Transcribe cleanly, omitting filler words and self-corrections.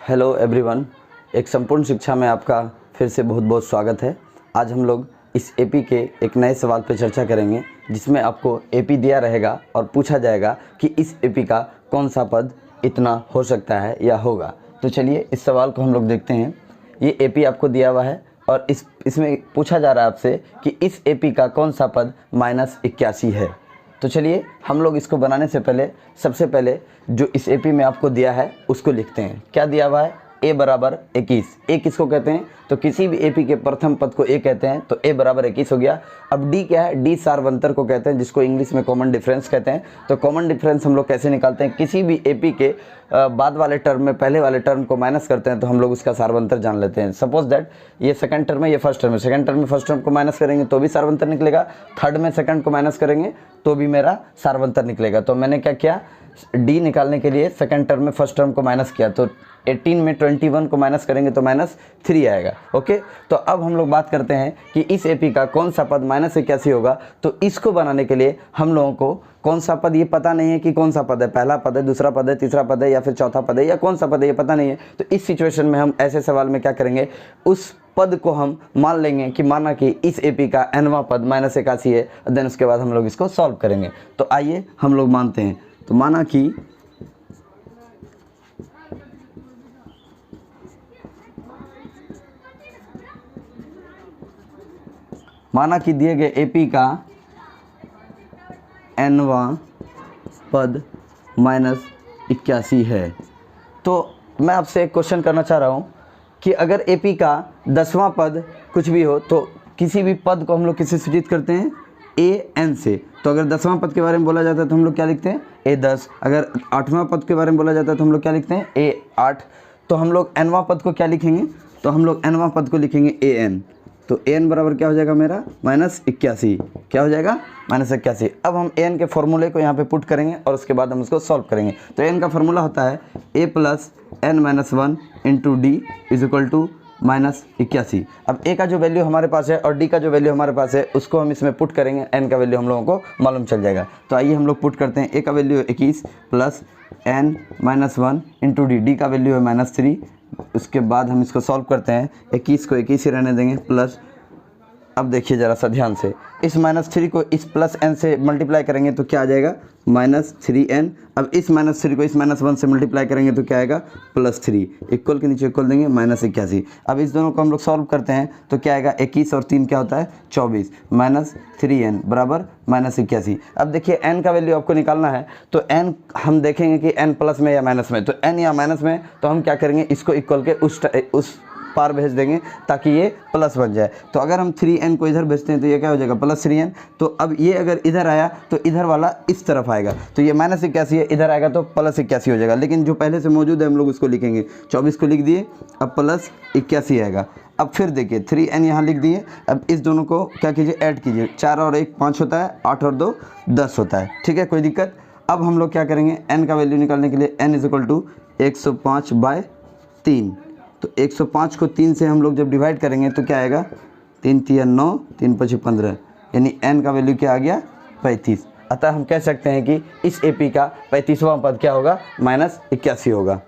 Hello everyone, एक संपूर्ण शिक्षा में आपका फिर से बहुत बहुत स्वागत है। आज हम लोग इस एपी के एक नए सवाल पर चर्चा करेंगे, जिसमें आपको एपी दिया रहेगा और पूछा जाएगा कि इस एपी का कौन सा पद इतना हो सकता है या होगा। तो चलिए इस सवाल को हम लोग देखते हैं। ये एपी आपको दिया हुआ है और इसमें पूछा जा रहा है आपसे कि इस एपी का कौन सा पद -81 है। तो चलिए हम लोग इसको बनाने से पहले सबसे पहले जो इस एपी में आपको दिया है उसको लिखते हैं। क्या दिया हुआ है? a बराबर 21। a किसको कहते हैं? तो किसी भी एपी के प्रथम पद को a कहते हैं, तो a बराबर 21 हो गया। अब d क्या है? d सारवंतर को कहते हैं, जिसको इंग्लिश में कॉमन डिफरेंस कहते हैं। तो कॉमन डिफरेंस हम लोग कैसे निकालते हैं? किसी भी एपी के बाद वाले टर्म में पहले वाले टर्म को माइनस करते हैं तो हम लोग उसका सारवंतर जान लेते हैं। सपोज दैट ये सेकंड टर्म है, ये फर्स्ट टर्म है। सेकंड टर्म में फर्स्ट टर्म को माइनस करेंगे तो भी सारवंतर निकलेगा। थर्ड में सेकंड को माइनस करेंगे तो भी मेरा सारवंतर निकलेगा। तो मैंने क्या किया, डी निकालने के लिए सेकंड टर्म में फर्स्ट टर्म को माइनस किया, तो 18 में 21 को माइनस करेंगे तो -3 आएगा। ओके, तो अब हम लोग बात करते हैं कि इस एपी का कौन सा पद -81 होगा। तो इसको बनाने के लिए हम लोगों को कौन सा पद, ये पता नहीं है कि कौन सा पद है, पहला पद है, दूसरा पद है, तीसरा पद है या फिर चौथा पद है या कौन सा पद है, ये पता नहीं है। तो इस सिचुएशन में हम ऐसे सवाल में क्या करेंगे, उस पद को हम मान लेंगे कि माना कि इस एपी का nवां पद -81 है, देन उसके बाद हम लोग इसको सॉल्व करेंगे। तो आइए हम लोग मानते हैं। तो माना कि दिए गए एपी का nवां पद -81 है। तो मैं आपसे एक क्वेश्चन करना चाह रहा हूँ कि अगर एपी का 10वां पद कुछ भी हो तो किसी भी पद को हम लोग किससे सूचित करते हैं? an से। तो अगर 10वां पद के बारे में बोला जाता है तो हम लोग क्या लिखते हैं? a10। अगर 8वां पद के बारे में बोला जाता है तो हम लोग क्या लिखते हैं? a8। तो हम लोग nवां पद को क्या लिखेंगे? तो हम लोग nवां पद को लिखेंगे an। तो an बराबर क्या हो जाएगा मेरा? -81। क्या हो जाएगा? -81। अब हम an के फॉर्मूले को यहाँ पे पुट करेंगे और उसके बाद हम उसको सॉल्व करेंगे। तो n का फॉर्मूला होता है a + n-1 × d = -81। अब a का जो वैल्यू हमारे पास है और d का जो वैल्यू हमारे पास है उसको हम इसमें पुट करेंगे, n का वैल्यू हम लोगों को मालूम चल जाएगा। तो आइए हम लोग पुट करते हैं। a का वैल्यू है 21 + n-1 × d का वैल्यू है -3। उसके बाद हम इसको सॉल्व करते हैं। 21 को 21 ही रहने देंगे प्लस, अब देखिए ज़रा सा ध्यान से, इस -3 को इस +n से मल्टीप्लाई करेंगे तो क्या आ जाएगा? -3n। अब इस -3 को इस -1 से मल्टीप्लाई करेंगे तो क्या आएगा? +3। इक्वल के नीचे इक्वल देंगे, -81। अब इस दोनों को हम लोग सॉल्व करते हैं तो क्या आएगा? 21 और 3 क्या होता है? 24। -3n बराबर -81। अब देखिए n का वैल्यू आपको निकालना है, तो n हम देखेंगे कि n प्लस में या माइनस में। तो n या माइनस में तो हम क्या करेंगे, इसको इक्वल के उस पार भेज देंगे ताकि ये प्लस बन जाए। तो अगर हम 3n को इधर भेजते हैं तो ये क्या हो जाएगा? +3n। तो अब ये अगर इधर आया तो इधर वाला इस तरफ आएगा, तो ये -81 है, इधर आएगा तो +81 हो जाएगा। लेकिन जो पहले से मौजूद है हम लोग उसको लिखेंगे। 24 को लिख दिए, अब +81 आएगा। अब फिर देखिए 3n यहाँ लिख दिए। अब इस दोनों को क्या कीजिए? ऐड कीजिए। 4 और 1 5 होता है, 8 और 2 10 होता है। ठीक है, कोई दिक्कत? अब हम लोग क्या करेंगे, n का वैल्यू निकालने के लिए n = 105/3। तो 105 को 3 से हम लोग जब डिवाइड करेंगे तो क्या आएगा? 3 × 9, 3 × 5 15, यानी n का वैल्यू क्या आ गया? 35। अतः हम कह सकते हैं कि इस एपी का 35वां पद क्या होगा? -81 होगा।